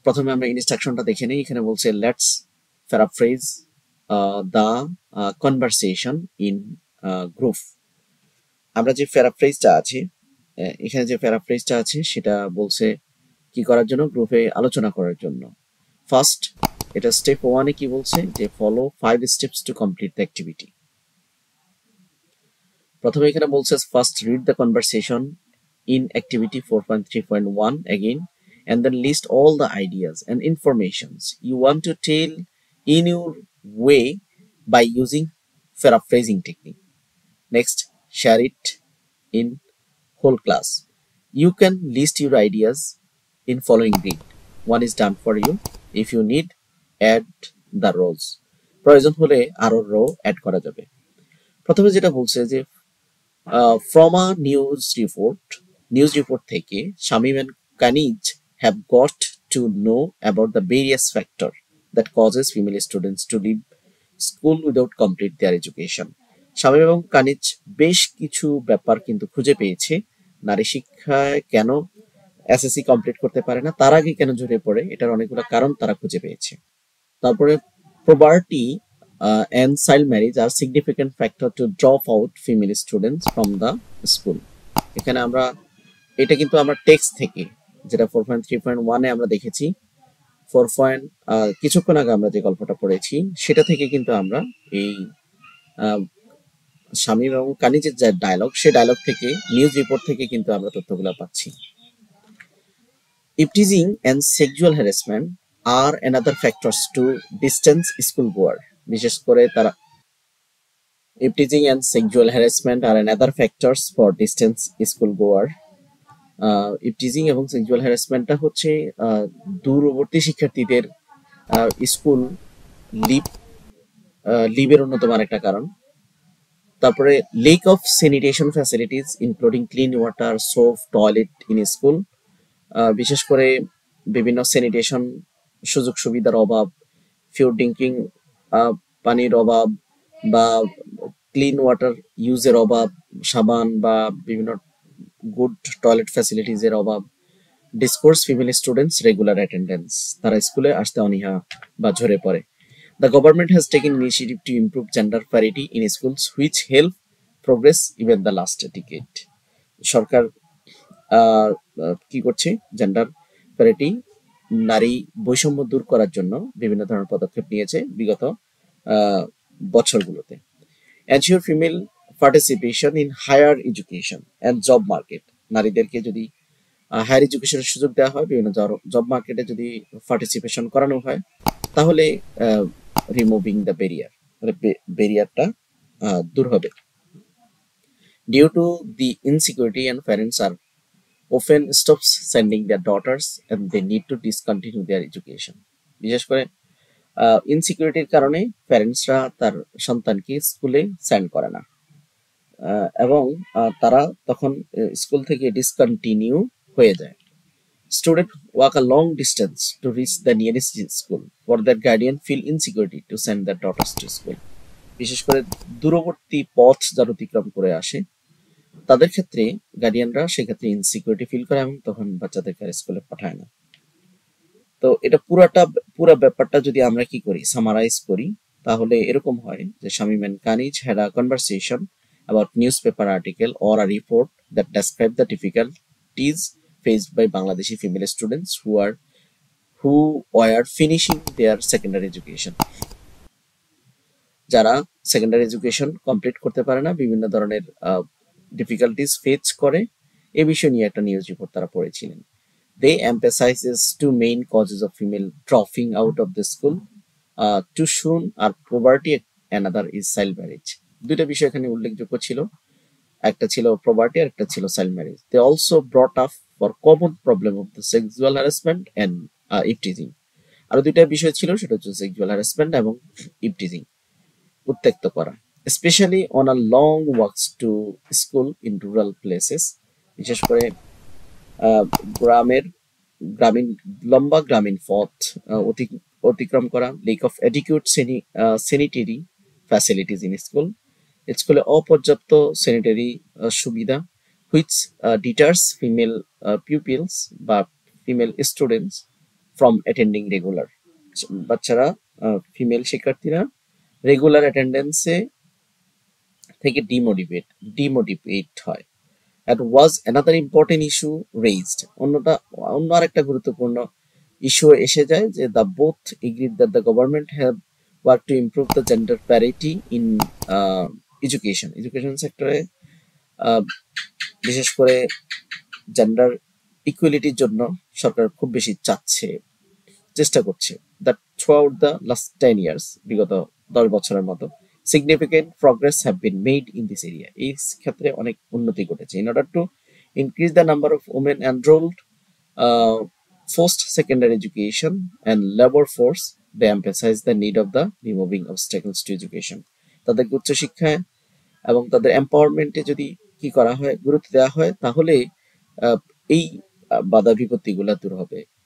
প্রথমে আমরা ইনস্ট্রাকশনটা দেখে নেই। এখানে বলছে let's paraphrase the conversation in group. আমরা যে প্যারাফ্রেজটা আছে, এখানে যে প্যারাফ্রেজটা আছে সেটা বলছে কি করার জন্য, গ্রুপে আলোচনা করার জন্য। ফার্স্ট, এটা স্টেপ 1 এ কি বলছে যে follow 5 steps to complete the activity. প্রথমে এখানে বলছে first read the conversation in activity 4.3.1 again, and then list all the ideas and informations you want to tell in your way by using paraphrasing technique. Next, share it in whole class. You can list your ideas in following grid. One is done for you. If you need, add the rows. প্রয়োজন হলে আরো rho add করা যাবে। প্রথমে যেটা বলছে যে from a news report থেকে Shamim and Kanij have got to know about the various factors that causes female students to leave school without complete their education. Shamim এবং কানিজ বেশ কিছু ব্যাপার কিন্তু খুঁজে পেয়েছে নারী শিক্ষায় কেন এসএসসি কমপ্লিট করতে পারে না, তার আগে কেন ঝরে পড়ে, এটার অনেকগুলো কারণ তারা খুঁজে পেয়েছে। তারপরে poverty and child marriage are significant factor to drop out female students from the school. এখানে আমরা এটা কিন্তু আমরা টেক্সট থেকে, যেটা 4.3.1 এ আমরা দেখেছি, কিছুক্ষণ আগে আমরা যে গল্পটা পড়েছি সেটা থেকে কিন্তু আমরা এই শামীম এবং কানিজের যে ডায়লগ, সেই ডায়লগ থেকে, নিউজ রিপোর্ট থেকে কিন্তু আমরা তথ্যগুলো পাচ্ছি। Eve teasing and sexual harassment are another factors to distance school goer. বিশেষ করে তারা eve teasing and sexual harassment are another factors for distance school goer. Eve teasing এবং সেক্সুয়াল হ্যারাসমেন্টটা হচ্ছে দূরবর্তী শিক্ষার্থীদের স্কুল লিভের অন্যতম আরেকটা কারণ। তারপরে lack of sanitation facilities including clean water, soap, toilet in school. বিশেষ করে বিভিন্ন স্যানিটেশন সুযোগ সুবিধার অভাব, পিওর ড্রিঙ্কিং পানির অভাব বা ক্লিন ওয়াটার ইউজের অভাব, সাবান বা বিভিন্ন গুড টয়লেট ফ্যাসিলিটিসের অভাব। Discourse female students regular attendance, তারা স্কুলে আসতে অনীহা বা ঝরে পড়ে। The government has taken initiative to improve gender parity in schools, which help progress even the last decade. সরকার কি করছে, জেন্ডার প্যারিটি, নারী বৈষম্য দূর করার জন্য বিভিন্ন ধরনের পদক্ষেপ নিয়েছে বিগত বছরগুলোতে। Ensure female participation in higher education and job market. নারীদেরকে যদি হায়ার এডুকেশনের সুযোগ দেওয়া হয়, বিভিন্ন জব মার্কেটে যদি পার্টিসিপেশন করানো হয়, তাহলে রিমুভিং দ্য ব্যারিয়ার, মানে ব্যারিয়ারটা দূর হবে। Due to the insecurity and parents are often stops sending their daughters and they need to discontinue their education. বিশেষ করে ইনসিকিউরিটির কারণে প্যারেন্টসরা তার সন্তানকে স্কুলে সেন্ড করে না এবং তারা তখন স্কুল থেকে ডিসকন্টিনিউ হয়ে যায়। Students walk a long distance to reach the nearest school, for their guardian feel insecurity to send their daughters to school. বিশেষ করে দূরবর্তী পথ যারা অতিক্রম করে আসে, তাদের ক্ষেত্রে গার্ডিয়ানরা সেক্ষেত্রে ইনসিকিউরিটি ফিল করে এবং তখন বাচ্চাদেরকে আর স্কুলে পাঠায় না। তো এটা পুরা ব্যাপারটা যদি আমরা কি করি, সামারাইজ করি, তাহলে এরকম হয় যে Shamim and Kaniz had a conversation about newspaper article or a report that described the difficulties faced by Bangladeshi female students who were finishing their secondary education. যারা সেকেন্ডারি এডুকেশন কমপ্লিট করতে পারে না, বিভিন্ন ধরনের ডিফিকাল্টিস ফেস করে, এ বিষয় নিয়ে একটা নিউজ রিপোর্ট তারা পড়েছিলেন। They emphasizes two main causes of female dropping out of the school. Two shown are poverty, another is child marriage. দুইটা বিষয় এখানে উল্লেখযোগ্য ছিল, একটা ছিল poverty আর একটা ছিল child marriage. They also brought up for common problem of the sexual harassment and eve teasing. আরো দুইটা বিষয় ছিল, সেটা হচ্ছে সেক্সুয়াল হ্যারাসমেন্ট এবং ইপটিজিং, উত্ত্যক্ত করা, specially on a long walks to school in rural places. বিশেষ করে লম্বা গ্রামীণ পথ অতিক্রম করা। Lake of adequate sanitary facilities in school, স্কুলে অপর্যাপ্ত স্যানিটারি সুবিধা, হুইচ ডিটার্স ফিমেল পিউপিলস বা female students from attending regular, বাচ্চারা ফিমেল শিক্ষার্থীরা রেগুলার অ্যাটেন্ডেন্সে থেকে ডিমোটিভেট হয়। That was another important issue raised. অন্য আরেকটা গুরুত্বপূর্ণ ইস্যু এসে যায় যে the both agreed that the government have worked to improve the gender parity in education সেক্টরে বিশেষ করে জেন্ডার ইকুয়ালিটির জন্য সরকার খুব বেশি চেষ্টা করছে। That through out the last 10 years, বিগত 10 বছরের মতো significant progress have been made in this area. এই ক্ষেত্রে অনেক উন্নতি ঘটেছে। In order to increase the number of women enrolled uh, post secondary education and labor force, they emphasize the need of the removing obstacles to education. তাদেরকে উচ্চশিক্ষায় এবং তাদের এম্পাওয়ারমেন্টে যদি কি করা হয়, গুরুত্ব দেওয়া হয়, তাহলে এই বাধা বিপত্তিগুলো দূর হবে।